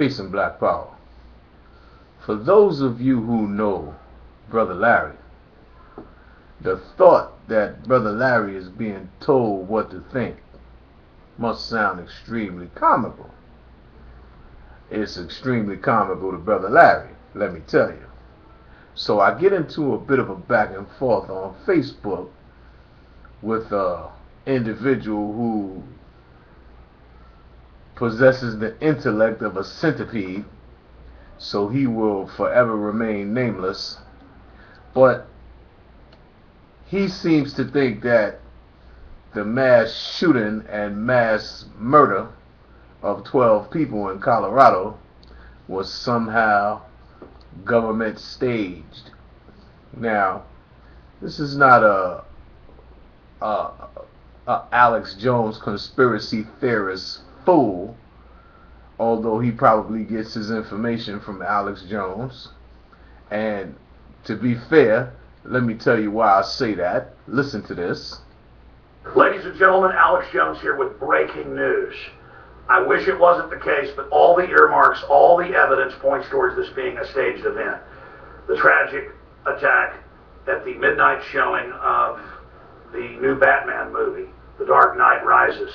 Peace and Black Power. For those of you who know Brother Larry, the thought that Brother Larry is being told what to think must sound extremely comical. It's extremely comical to Brother Larry, let me tell you. So I get into a bit of a back and forth on Facebook with an individual who possesses the intellect of a centipede, so he will forever remain nameless. But he seems to think that the mass shooting and mass murder of 12 people in Colorado was somehow government staged. Now, this is not a Alex Jones conspiracy theorist fool, although he probably gets his information from Alex Jones. And to be fair, let me tell you why I say that. Listen to this. Ladies and gentlemen, Alex Jones here with breaking news. I wish it wasn't the case, but all the earmarks, all the evidence points towards this being a staged event. The tragic attack at the midnight showing of the new Batman movie, The Dark Knight Rises.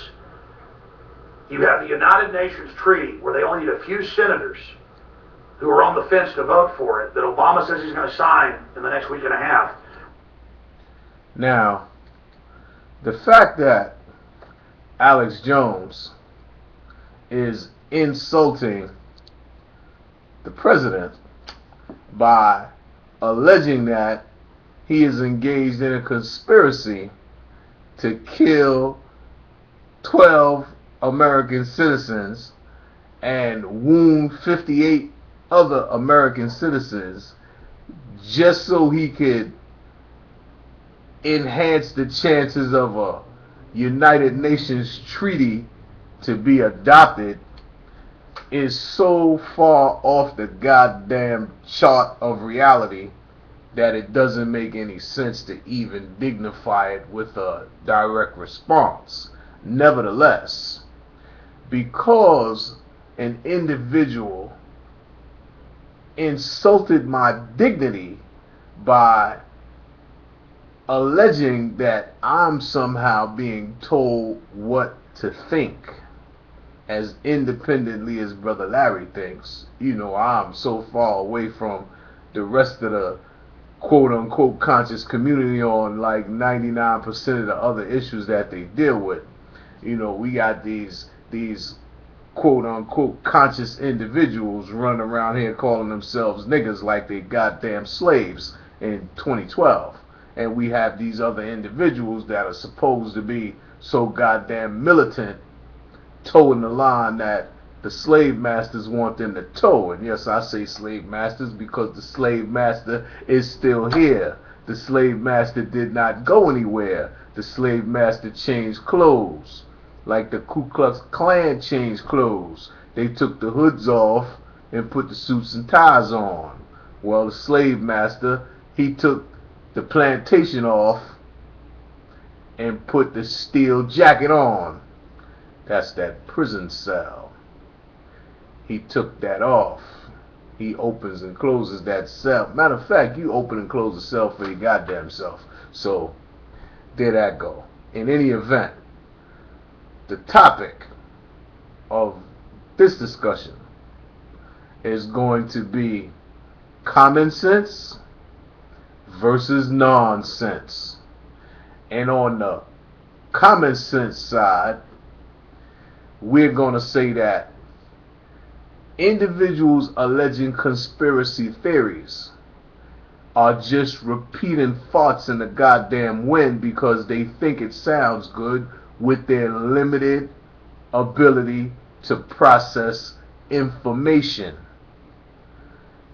You have the United Nations treaty where they only need a few senators who are on the fence to vote for it that Obama says he's going to sign in the next week and a half. Now, the fact that Alex Jones is insulting the president by alleging that he is engaged in a conspiracy to kill 12 American citizens and wound 58 other American citizens just so he could enhance the chances of a United Nations treaty to be adopted is so far off the goddamn chart of reality that it doesn't make any sense to even dignify it with a direct response. Nevertheless, because an individual insulted my dignity by alleging that I'm somehow being told what to think as independently as Brother Larry thinks, I'm so far away from the rest of the quote-unquote conscious community on like 99% of the other issues that they deal with. We got these quote-unquote conscious individuals running around here calling themselves niggas like they goddamn slaves in 2012. And we have these other individuals that are supposed to be so goddamn militant, towing the line that the slave masters want them to tow. And yes, I say slave masters because the slave master is still here. The slave master did not go anywhere. The slave master changed clothes, like the Ku Klux Klan changed clothes. They took the hoods off and put the suits and ties on. Well, the slave master, he took the plantation off and put the steel jacket on. That's that prison cell. He took that off. He opens and closes that cell. Matter of fact, you open and close the cell for your goddamn self. So, there that go. In any event, the topic of this discussion is going to be common sense versus nonsense. And on the common sense side, we're going to say that individuals alleging conspiracy theories are just repeating farts in the goddamn wind because they think it sounds good with their limited ability to process information.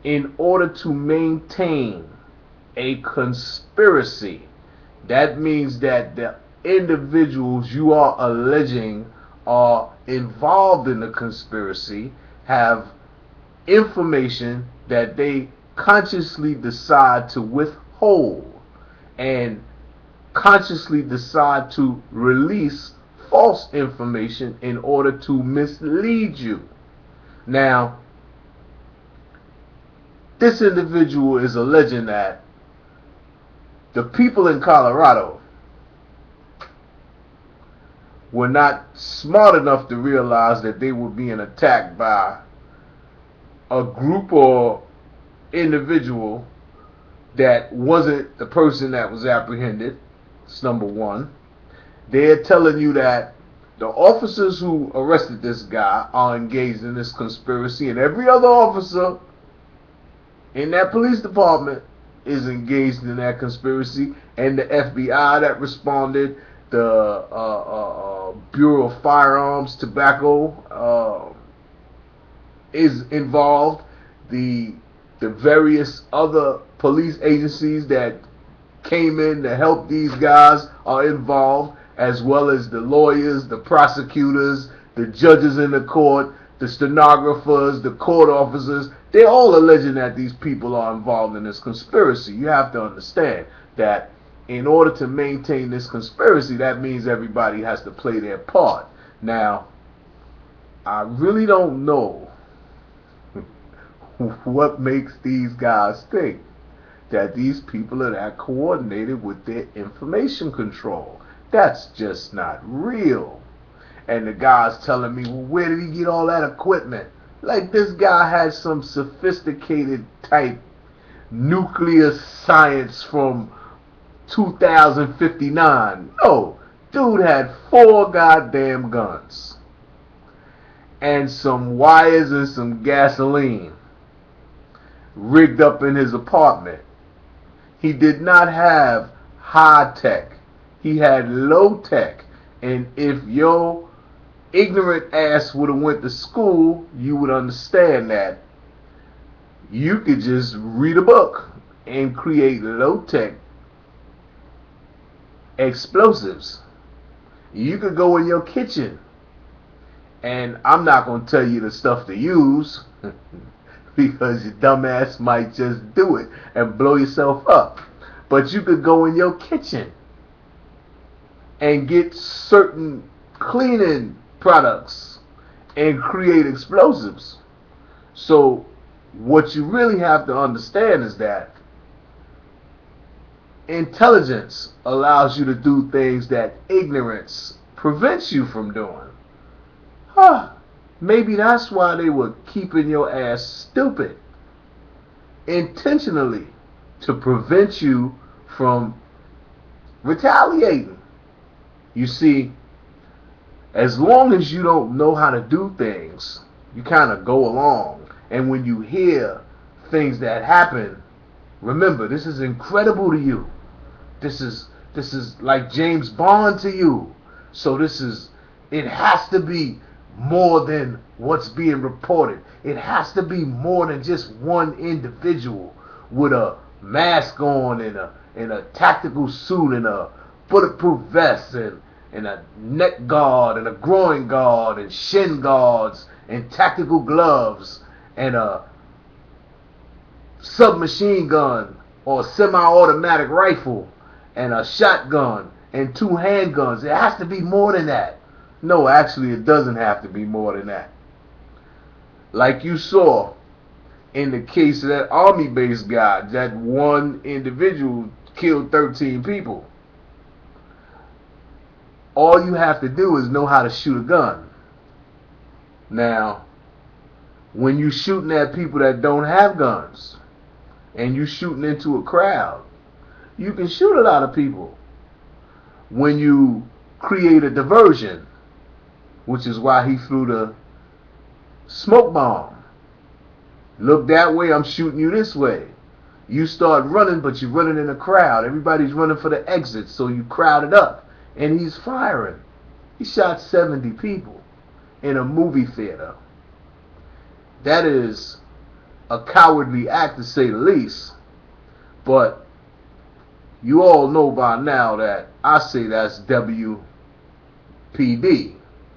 In order to maintain a conspiracy, that means that the individuals you are alleging are involved in the conspiracy have information that they consciously decide to withhold and consciously decide to release false information in order to mislead you. Now, This individual is alleging that the people in Colorado were not smart enough to realize that they were being attacked by a group or individual that wasn't the person that was apprehended. That's number one. They're telling you that the officers who arrested this guy are engaged in this conspiracy, and every other officer in that police department is engaged in that conspiracy, and the FBI that responded, the Bureau of Firearms, Tobacco is involved, the various other police agencies that came in to help these guys are involved, as well as the lawyers, the prosecutors, the judges in the court, the stenographers, the court officers. They're all alleging that these people are involved in this conspiracy. You have to understand that in order to maintain this conspiracy, that means everybody has to play their part. Now, I really don't know what makes these guys think that these people are that coordinated with their information control. That's just not real. And the guy's telling me, well, where did he get all that equipment? Like this guy had some sophisticated type nuclear science from 2059. No, dude had 4 goddamn guns and some wires and some gasoline rigged up in his apartment. He did not have high tech. He had low tech. And if your ignorant ass would have went to school, you would understand that you could just read a book and create low tech explosives. You could go in your kitchen, and I'm not going to tell you the stuff to use because your dumb ass might just do it and blow yourself up. But you could go in your kitchen and get certain cleaning products and create explosives. So what you really have to understand is that intelligence allows you to do things that ignorance prevents you from doing. Maybe that's why they were keeping your ass stupid intentionally, to prevent you from retaliating. You see, as long as you don't know how to do things, you kind of go along. And when you hear things that happen, remember, this is incredible to you. This is like James Bond to you. So it has to be more than what's being reported. It has to be more than just one individual with a mask on and a tactical suit and a bulletproof vest and a neck guard and a groin guard and shin guards and tactical gloves and a submachine gun or semi-automatic rifle and a shotgun and 2 handguns. It has to be more than that. No, actually, it doesn't have to be more than that. Like you saw in the case of that army-based guy, that one individual killed 13 people. All you have to do is know how to shoot a gun. Now, when you're shooting at people that don't have guns and you're shooting into a crowd, you can shoot a lot of people. When you create a diversion, which is why he threw the smoke bomb. Look that way, I'm shooting you this way. You start running, but you're running in a crowd. Everybody's running for the exit, so you crowd it up. And he's firing. He shot 70 people in a movie theater. That is a cowardly act, to say the least. But you all know by now that I say that's WPD,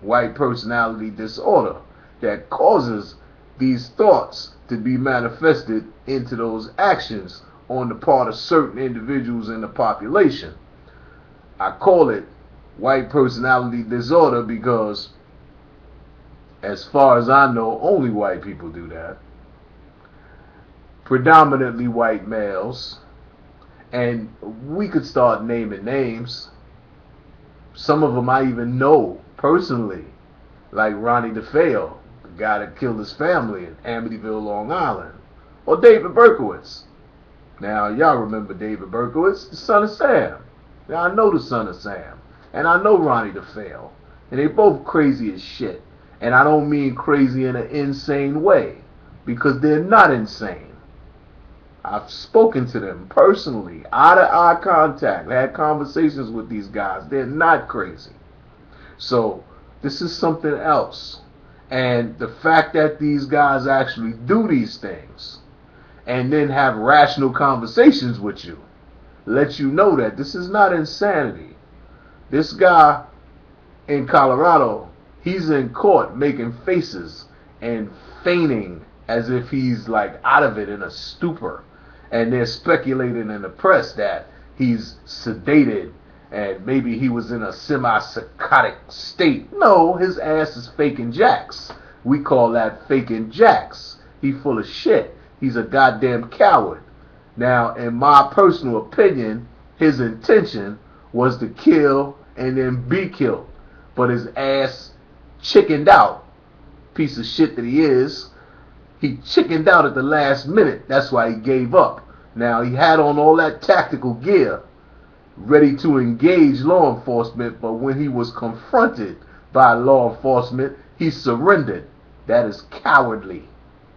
white personality disorder, that causes these thoughts to be manifested into those actions on the part of certain individuals in the population. I call it white personality disorder because, as far as I know, only white people do that. predominantly white males, and we could start naming names. Some of them I even know personally, like Ronnie DeFeo, the guy that killed his family in Amityville, Long Island, or David Berkowitz. Now, y'all remember David Berkowitz, the son of Sam. Now, I know the son of Sam, and I know Ronnie DeFeo, and they both crazy as shit. And I don't mean crazy in an insane way, because they're not insane. I've spoken to them personally, eye-to-eye contact, had conversations with these guys. They're not crazy. So, this is something else. And the fact that these guys actually do these things and then have rational conversations with you lets you know that this is not insanity. This guy in Colorado, he's in court making faces and feigning as if he's like out of it in a stupor. And they're speculating in the press that he's sedated and maybe he was in a semi-psychotic state. No, his ass is faking jacks. We call that faking jacks. He full of shit. He's a goddamn coward. Now, in my personal opinion, his intention was to kill and then be killed. But his ass chickened out. Piece of shit that he is. He chickened out at the last minute. That's why he gave up. Now, he had on all that tactical gear, ready to engage law enforcement, but when he was confronted by law enforcement, he surrendered. That is cowardly.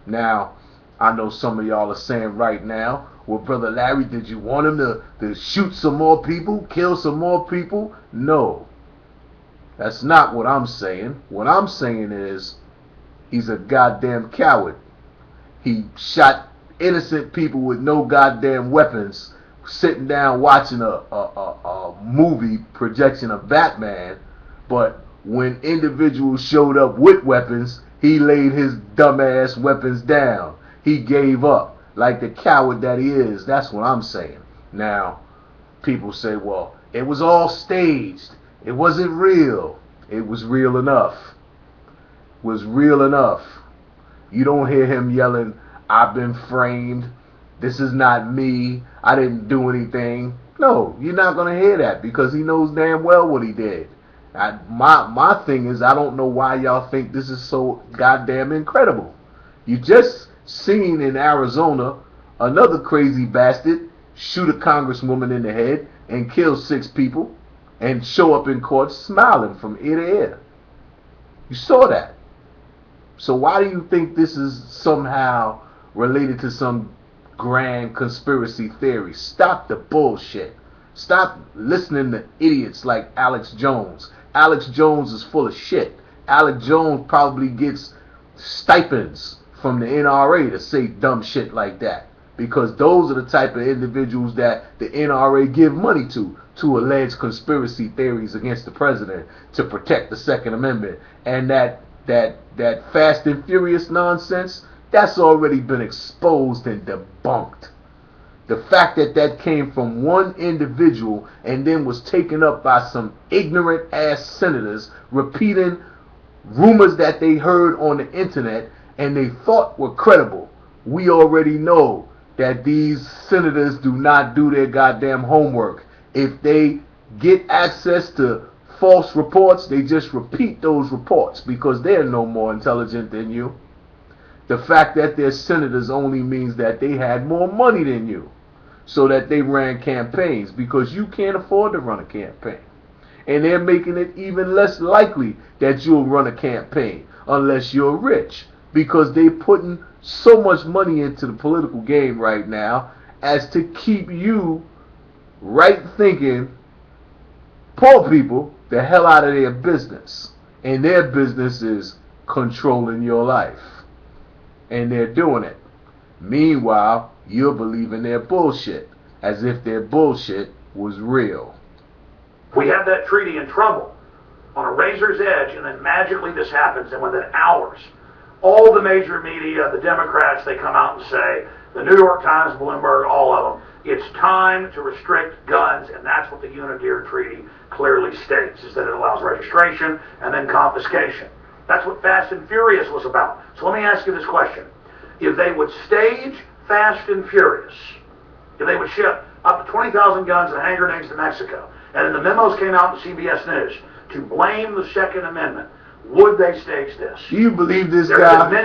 Now, I know some of y'all are saying right now, well, Brother Larry, did you want him to shoot some more people, kill some more people? No. That's not what I'm saying. What I'm saying is, he's a goddamn coward. He shot innocent people with no goddamn weapons, sitting down watching a movie projection of Batman, but when individuals showed up with weapons, he laid his dumbass weapons down. He gave up like the coward that he is. That's what I'm saying. Now, people say, well, it was all staged. It wasn't real. It was real enough. It was real enough. You don't hear him yelling, I've been framed. This is not me. I didn't do anything. No, you're not going to hear that because he knows damn well what he did. My thing is, I don't know why y'all think this is so goddamn incredible. You just seen in Arizona another crazy bastard shoot a congresswoman in the head and kill 6 people and show up in court smiling from ear to ear. You saw that. So why do you think this is somehow related to some grand conspiracy theory? Stop the bullshit. Stop listening to idiots like Alex Jones. Alex Jones is full of shit. Alex Jones probably gets stipends from the NRA to say dumb shit like that. Because those are the type of individuals that the NRA give money to allege conspiracy theories against the president to protect the Second Amendment. And that Fast and Furious nonsense, that's already been exposed and debunked. The fact that that came from one individual and then was taken up by some ignorant ass senators repeating rumors that they heard on the internet and they thought were credible. We already know that these senators do not do their goddamn homework. If they get access to false reports, they just repeat those reports because they're no more intelligent than you. The fact that they're senators only means that they had more money than you, so that they ran campaigns, because you can't afford to run a campaign. And they're making it even less likely that you'll run a campaign unless you're rich, because they're putting so much money into the political game right now as to keep you right thinking poor people the hell out of their business. And their business is controlling your life. And they're doing it. Meanwhile, you're believing their bullshit, as if their bullshit was real. We had that treaty in trouble, on a razor's edge, and then magically this happens, and within hours, all the major media, the Democrats, they come out and say, the New York Times, Bloomberg, all of them, it's time to restrict guns, and that's what the Unidentification Treaty clearly states, is that it allows registration and then confiscation. That's what Fast and Furious was about. So let me ask you this question. If they would stage fast and furious, if they would ship up to 20,000 guns and hand grenades to Mexico, and then the memos came out in CBS News to blame the Second Amendment, would they stage this? Do you believe this There guy? have been many